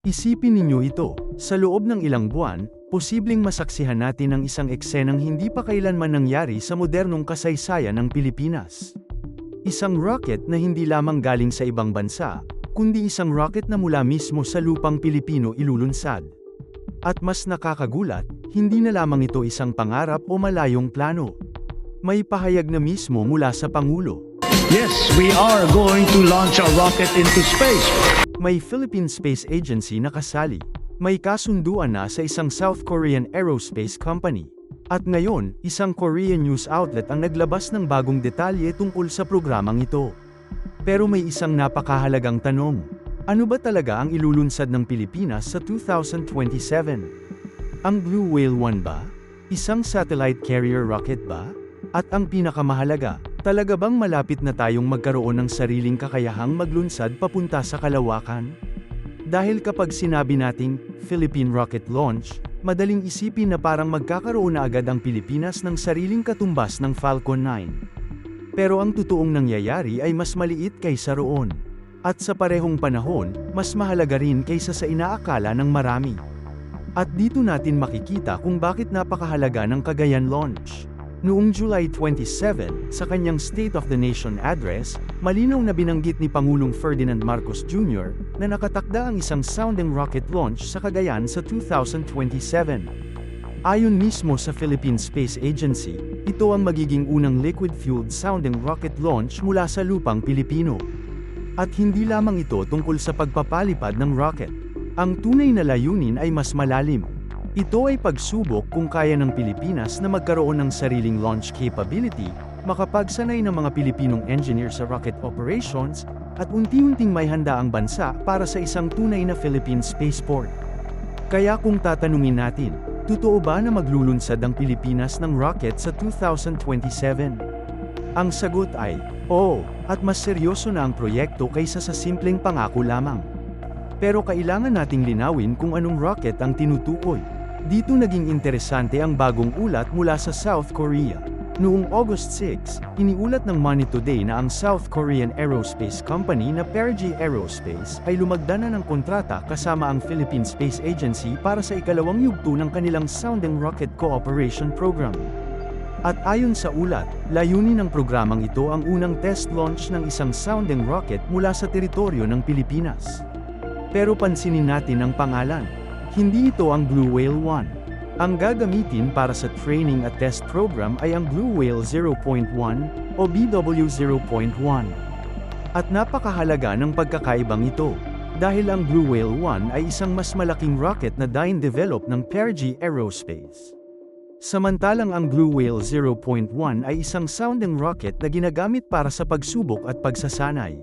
Isipin ninyo ito, sa loob ng ilang buwan, posibleng masaksihan natin ang isang eksenang hindi pa kailanman nangyari sa modernong kasaysayan ng Pilipinas. Isang rocket na hindi lamang galing sa ibang bansa, kundi isang rocket na mula mismo sa lupang Pilipino ilulunsad. At mas nakakagulat, hindi na lamang ito isang pangarap o malayong plano. May pahayag na mismo mula sa Pangulo. Yes, we are going to launch a rocket into space. May Philippine Space Agency na kasali. May kasunduan na sa isang South Korean aerospace company. At ngayon, isang Korean news outlet ang naglabas ng bagong detalye tungkol sa programang ito. Pero may isang napakahalagang tanong. Ano ba talaga ang ilulunsad ng Pilipinas sa 2027? Ang Blue Whale 1 ba? Isang satellite carrier rocket ba? At ang pinakamahalaga, talaga bang malapit na tayong magkaroon ng sariling kakayahang maglunsad papunta sa kalawakan? Dahil kapag sinabi nating Philippine Rocket Launch, madaling isipin na parang magkakaroon na agad ang Pilipinas ng sariling katumbas ng Falcon 9. Pero ang totoong nangyayari ay mas maliit kaysa roon. At sa parehong panahon, mas mahalaga rin kaysa sa inaakala ng marami. At dito natin makikita kung bakit napakahalaga ng Cagayan launch. Noong July 27, sa kanyang State of the Nation address, malinaw na binanggit ni Pangulong Ferdinand Marcos Jr. na nakatakda ang isang sounding rocket launch sa Cagayan sa 2027. Ayon mismo sa Philippine Space Agency, ito ang magiging unang liquid-fueled sounding rocket launch mula sa lupang Pilipino. At hindi lamang ito tungkol sa pagpapalipad ng rocket. Ang tunay na layunin ay mas malalim. Ito ay pagsubok kung kaya ng Pilipinas na magkaroon ng sariling launch capability, makapagsanay ng mga Pilipinong engineer sa rocket operations, at unti-unting may handa ang bansa para sa isang tunay na Philippine spaceport. Kaya kung tatanungin natin, totoo ba na maglulunsad ang Pilipinas ng rocket sa 2027? Ang sagot ay, oo, at mas seryoso na ang proyekto kaysa sa simpleng pangako lamang. Pero kailangan nating linawin kung anong rocket ang tinutukoy. Dito naging interesante ang bagong ulat mula sa South Korea. Noong August 6, iniulat ng Money Today na ang South Korean aerospace company na Pergy Aerospace ay lumagda na ng kontrata kasama ang Philippine Space Agency para sa ikalawang yugto ng kanilang Sounding Rocket Cooperation Program. At ayon sa ulat, layunin ng programang ito ang unang test launch ng isang sounding rocket mula sa teritoryo ng Pilipinas. Pero pansinin natin ang pangalan. Hindi ito ang Blue Whale 1. Ang gagamitin para sa training at test program ay ang Blue Whale 0.1 o BW0.1. At napakahalaga ng pagkakaibang ito, dahil ang Blue Whale 1 ay isang mas malaking rocket na develop ng Pergy Aerospace. Samantalang ang Blue Whale 0.1 ay isang sounding rocket na ginagamit para sa pagsubok at pagsasanay.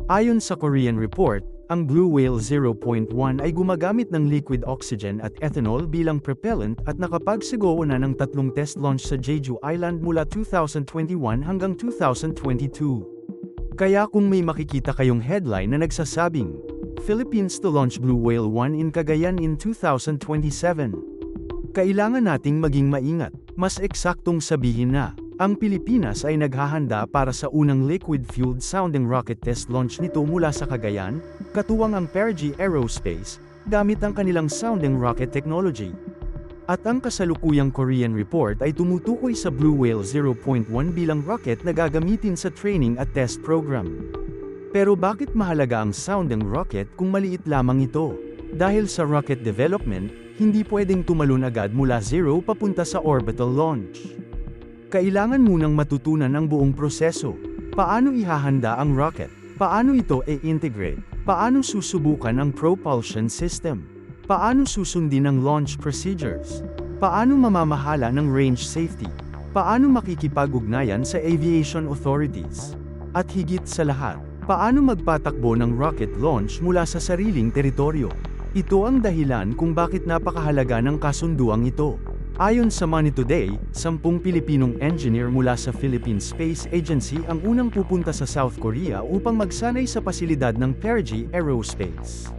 Ayon sa Korean report, ang Blue Whale 0.1 ay gumagamit ng liquid oxygen at ethanol bilang propellant at nakapagsigawa na ng 3 test launch sa Jeju Island mula 2021 hanggang 2022. Kaya kung may makikita kayong headline na nagsasabing, Philippines to launch Blue Whale 1 in Cagayan in 2027. Kailangan nating maging maingat, mas eksaktong sabihin na, ang Pilipinas ay naghahanda para sa unang liquid-fueled sounding rocket test launch nito mula sa Cagayan, katuwang ang Pergy Aerospace, gamit ang kanilang sounding rocket technology. At ang kasalukuyang Korean report ay tumutukoy sa Blue Whale 0.1 bilang rocket na gagamitin sa training at test program. Pero bakit mahalaga ang sounding rocket kung maliit lamang ito? Dahil sa rocket development, hindi pwedeng tumalon agad mula zero papunta sa orbital launch. Kailangan munang matutunan ang buong proseso. Paano ihahanda ang rocket? Paano ito i-integrate? Paano susubukan ang propulsion system? Paano susundin ang launch procedures? Paano mamamahala ng range safety? Paano makikipag-ugnayan sa aviation authorities? At higit sa lahat, paano magpatakbo ng rocket launch mula sa sariling teritoryo? Ito ang dahilan kung bakit napakahalaga ng kasunduang ito. Ayon sa Money Today, 10 Pilipinong engineer mula sa Philippine Space Agency ang unang pupunta sa South Korea upang magsanay sa pasilidad ng Pergy Aerospace.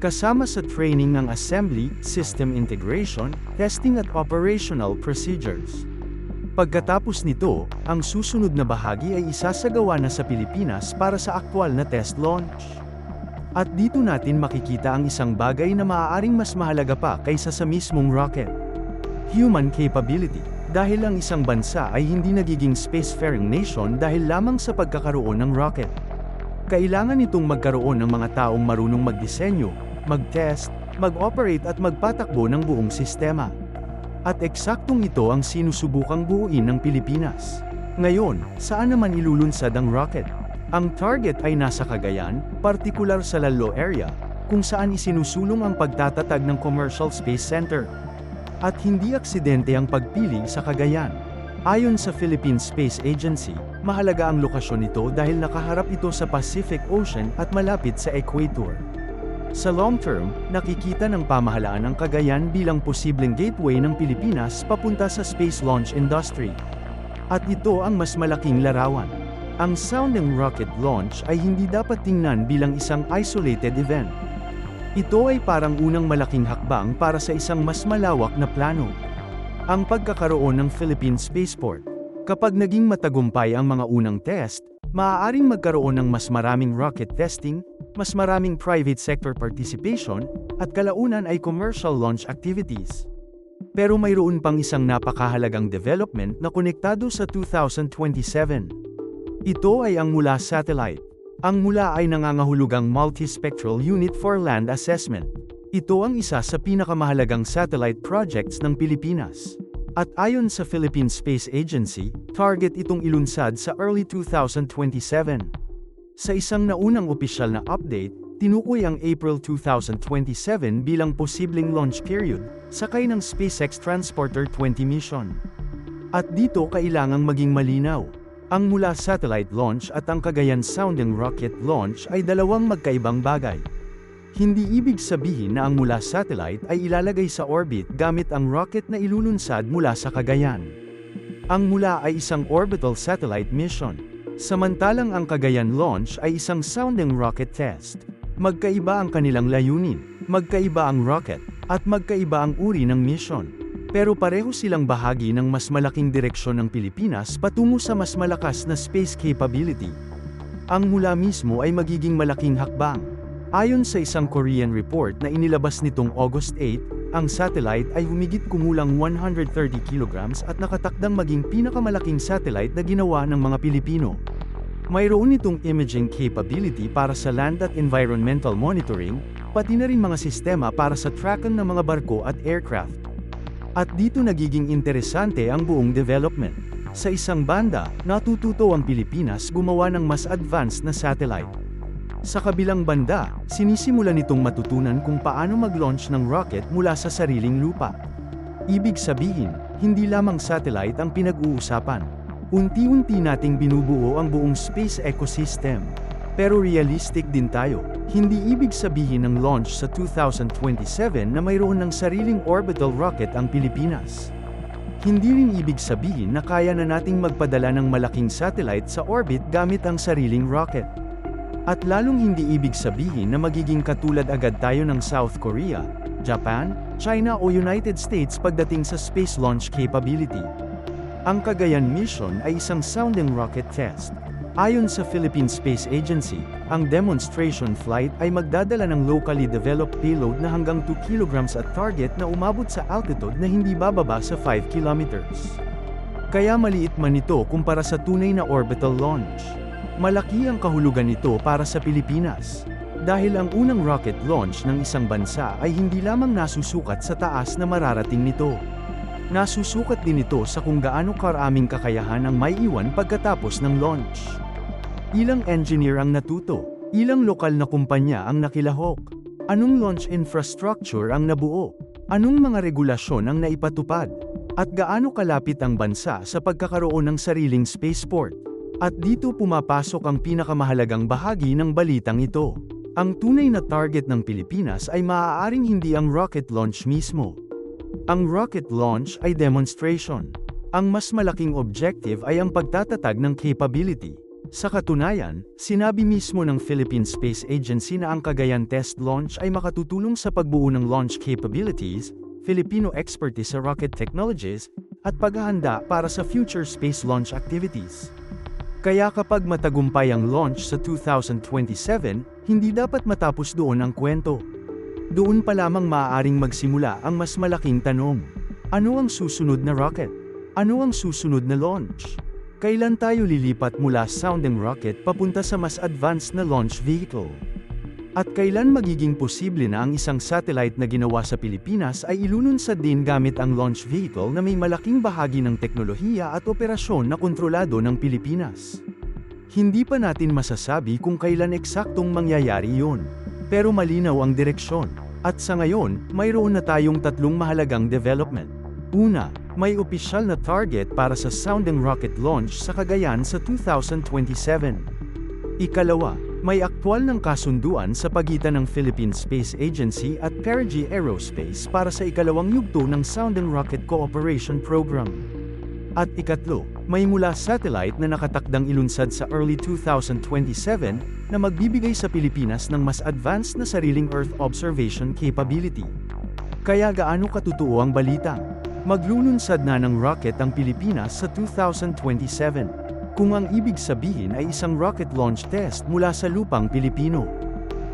Kasama sa training ng assembly, system integration, testing at operational procedures. Pagkatapos nito, ang susunod na bahagi ay isasagawa na sa Pilipinas para sa aktwal na test launch. At dito natin makikita ang isang bagay na maaaring mas mahalaga pa kaysa sa mismong rocket. Human capability. Dahil ang isang bansa ay hindi nagiging spacefaring nation dahil lamang sa pagkakaroon ng rocket. Kailangan itong magkaroon ng mga taong marunong magdisenyo, mag-test, mag-operate at magpatakbo ng buong sistema. At eksaktong ito ang sinusubukang buuin ng Pilipinas. Ngayon, saan naman ilulunsad ang rocket? Ang target ay nasa Cagayan, partikular sa Lalo area, kung saan isinusulong ang pagtatatag ng Commercial Space Center. At hindi aksidente ang pagpili sa Cagayan. Ayon sa Philippine Space Agency, mahalaga ang lokasyon nito dahil nakaharap ito sa Pacific Ocean at malapit sa equator. Sa long term, nakikita ng pamahalaan ang Cagayan bilang posibleng gateway ng Pilipinas papunta sa space launch industry. At ito ang mas malaking larawan. Ang sounding rocket launch ay hindi dapat tingnan bilang isang isolated event. Ito ay parang unang malaking hakbang para sa isang mas malawak na plano. Ang pagkakaroon ng Philippine Spaceport. Kapag naging matagumpay ang mga unang test, maaaring magkaroon ng mas maraming rocket testing, mas maraming private sector participation, at kalaunan ay commercial launch activities. Pero mayroon pang isang napakahalagang development na konektado sa 2027. Ito ay ang Mula satellite. Ang Mula ay nangangahulugang Multispectral Unit for Land Assessment. Ito ang isa sa pinakamahalagang satellite projects ng Pilipinas. At ayon sa Philippine Space Agency, target itong ilunsad sa early 2027. Sa isang naunang opisyal na update, tinukoy ang April 2027 bilang posibleng launch period, sakay ng SpaceX Transporter 20 mission. At dito kailangang maging malinaw. Ang Mula satellite launch at ang Cagayan sounding rocket launch ay dalawang magkaibang bagay. Hindi ibig sabihin na ang Mula satellite ay ilalagay sa orbit gamit ang rocket na ilulunsad mula sa Cagayan. Ang Mula ay isang orbital satellite mission, samantalang ang Cagayan launch ay isang sounding rocket test. Magkaiba ang kanilang layunin, magkaiba ang rocket, at magkaiba ang uri ng mission. Pero pareho silang bahagi ng mas malaking direksyon ng Pilipinas patungo sa mas malakas na space capability. Ang Mula mismo ay magiging malaking hakbang. Ayon sa isang Korean report na inilabas nitong August 8, ang satellite ay humigit kumulang 130 kilograms at nakatakdang maging pinakamalaking satellite na ginawa ng mga Pilipino. Mayroon itong imaging capability para sa land at environmental monitoring, pati na rin mga sistema para sa tracking ng mga barko at aircraft. At dito nagiging interesante ang buong development. Sa isang banda, natututo ang Pilipinas gumawa ng mas advanced na satellite. Sa kabilang banda, sinisimula nitong matutunan kung paano mag-launch ng rocket mula sa sariling lupa. Ibig sabihin, hindi lamang satellite ang pinag-uusapan. Unti-unti nating binubuo ang buong space ecosystem. Pero realistic din tayo. Hindi ibig sabihin ng launch sa 2027 na mayroon ng sariling orbital rocket ang Pilipinas. Hindi rin ibig sabihin na kaya na nating magpadala ng malaking satellite sa orbit gamit ang sariling rocket. At lalong hindi ibig sabihin na magiging katulad agad tayo ng South Korea, Japan, China o United States pagdating sa space launch capability. Ang Cagayan mission ay isang sounding rocket test. Ayon sa Philippine Space Agency, ang demonstration flight ay magdadala ng locally developed payload na hanggang 2 kilograms at target na umabot sa altitude na hindi bababa sa 5 kilometers. Kaya maliit man ito kumpara sa tunay na orbital launch. Malaki ang kahulugan nito para sa Pilipinas. Dahil ang unang rocket launch ng isang bansa ay hindi lamang nasusukat sa taas na mararating nito. Nasusukat din ito sa kung gaano karaming kakayahan ang maiiwan pagkatapos ng launch. Ilang engineer ang natuto, ilang lokal na kumpanya ang nakilahok, anong launch infrastructure ang nabuo, anong mga regulasyon ang naipatupad, at gaano kalapit ang bansa sa pagkakaroon ng sariling spaceport. At dito pumapasok ang pinakamahalagang bahagi ng balitang ito. Ang tunay na target ng Pilipinas ay maaaring hindi ang rocket launch mismo. Ang rocket launch ay demonstration. Ang mas malaking objective ay ang pagtatatag ng capability. Sa katunayan, sinabi mismo ng Philippine Space Agency na ang Cagayan test launch ay makatutulong sa pagbuo ng launch capabilities, Filipino expertise sa rocket technologies, at paghahanda para sa future space launch activities. Kaya kapag matagumpay ang launch sa 2027, Hindi dapat matapos doon ang kwento. Doon pa lamang maaaring magsimula ang mas malaking tanong. Ano ang susunod na rocket? Ano ang susunod na launch? Kailan tayo lilipat mula sounding rocket papunta sa mas advanced na launch vehicle? At kailan magiging posible na ang isang satellite na ginawa sa Pilipinas ay ilununsad din gamit ang launch vehicle na may malaking bahagi ng teknolohiya at operasyon na kontrolado ng Pilipinas? Hindi pa natin masasabi kung kailan eksaktong mangyayari yun. Pero malinaw ang direksyon. At sa ngayon, mayroon na tayong tatlong mahalagang development. Una, may opisyal na target para sa sounding rocket launch sa Cagayan sa 2027. Ikalawa, may aktwal ng kasunduan sa pagitan ng Philippine Space Agency at Perigi Aerospace para sa ikalawang yugto ng Sounding Rocket Cooperation Program. At ikatlo, may mula satellite na nakatakdang ilunsad sa early 2027 na magbibigay sa Pilipinas ng mas advanced na sariling Earth observation capability. Kaya gaano katotoo ang balita? Maglulunsad na ng rocket ang Pilipinas sa 2027. Kung ang ibig sabihin ay isang rocket launch test mula sa lupang Pilipino.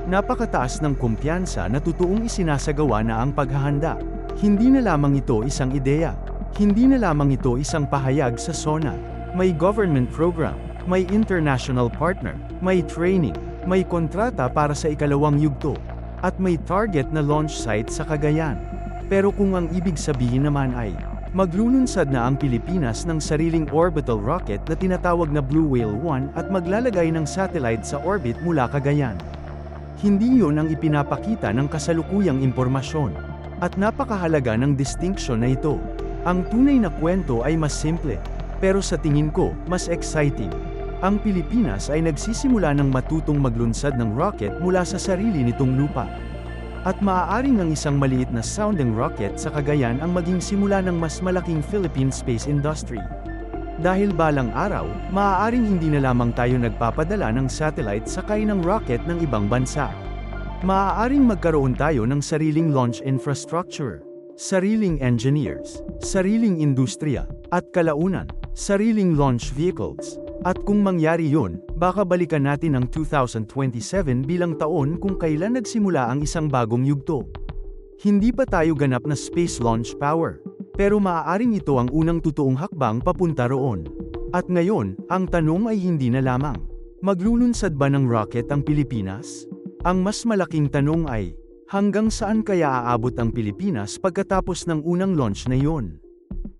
Napakataas ng kumpiyansa na totoong isinasagawa na ang paghahanda. Hindi na lamang ito isang ideya. Hindi na lamang ito isang pahayag sa SONA. May government program, may international partner, may training, may kontrata para sa ikalawang yugto, at may target na launch site sa Cagayan. Pero kung ang ibig sabihin naman ay, maglulunsad na ang Pilipinas ng sariling orbital rocket na tinatawag na Blue Whale 1 at maglalagay ng satellite sa orbit mula Cagayan. Hindi yon ang ipinapakita ng kasalukuyang impormasyon. At napakahalaga ng distinction na ito. Ang tunay na kwento ay mas simple, pero sa tingin ko, mas exciting. Ang Pilipinas ay nagsisimula ng matutong maglunsad ng rocket mula sa sarili nitong lupa. At maaaring ang isang maliit na sounding rocket sa Cagayan ang maging simula ng mas malaking Philippine space industry. Dahil balang araw, maaaring hindi na lamang tayo nagpapadala ng satellite sakay ng rocket ng ibang bansa. Maaaring magkaroon tayo ng sariling launch infrastructure, sariling engineers, sariling industriya, at kalaunan, sariling launch vehicles. At kung mangyari yun, baka balikan natin ang 2027 bilang taon kung kailan nagsimula ang isang bagong yugto. Hindi pa tayo ganap na space launch power, pero maaaring ito ang unang totoong hakbang papunta roon. At ngayon, ang tanong ay hindi na lamang, maglulunsad ba ng rocket ang Pilipinas? Ang mas malaking tanong ay, hanggang saan kaya aabot ang Pilipinas pagkatapos ng unang launch na yon?